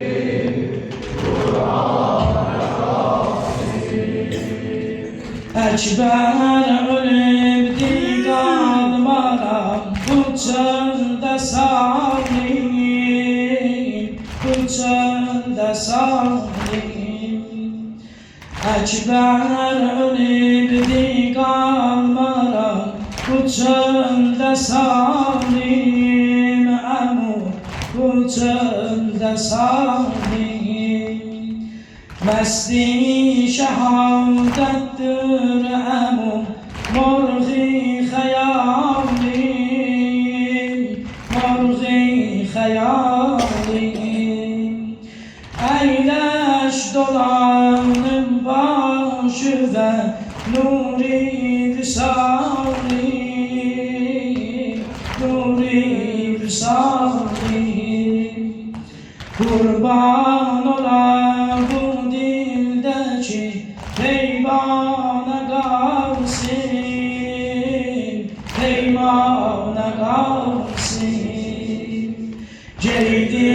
Ekber ölübdi qalmaram bu çöldə salim, bu çöldə salim. Ekber ölübdi qalmaram bu çöldə salim, əmu bu çöldə salim. Mesti şehadettir emum morgi hayalim, morgi hayalim. Eyleş dolanım başı ve nuri visalim, nuri visalim. Kurban ola bu dildeki peymana kalsın, peymana kalsın. Giydi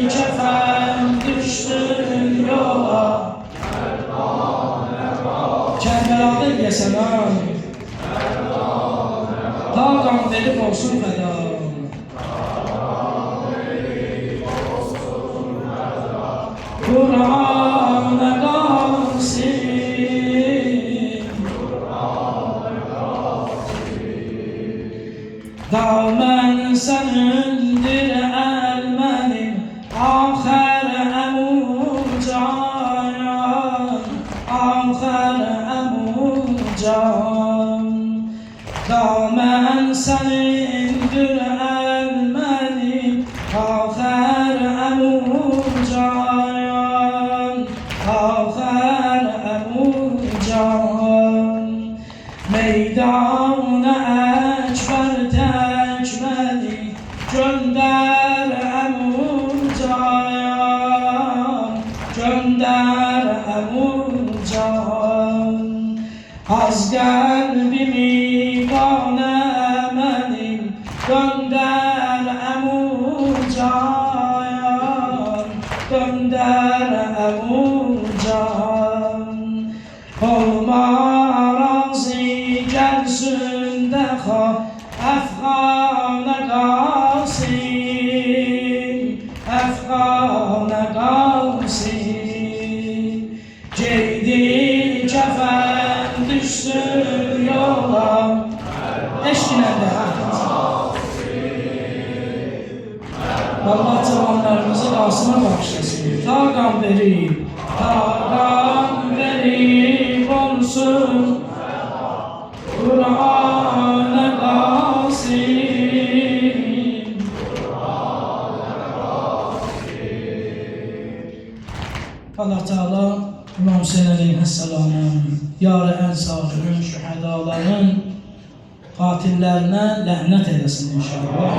kefen düştün yola, Kerbela'da yeselam, dağdan verip olsun feda. Kur'an'a kalsın, damen senindir elmenim, ahir emucan, ahir emucan. Damen senindir elmenim, ahir emucan. Meydana ekber tekmedi gönder emucan, gönder emucan. Az kalbimi kanemedim gönder emucan, gönder emucan. Olma gelsin deha Afgan'a kalsın, Afgan'a kalsın. Giydi kefen düşsün yola, eşkine de Allah cavanlarımızı Qasım'a bağışlasın. Tağam verip olsun Kur'an'a kalsın, Allah Teala İmam Hüseyin Aleyhisselam'ın, yar-ı ensarının, şühedaların katillerine ləhnet eylesin inşallah.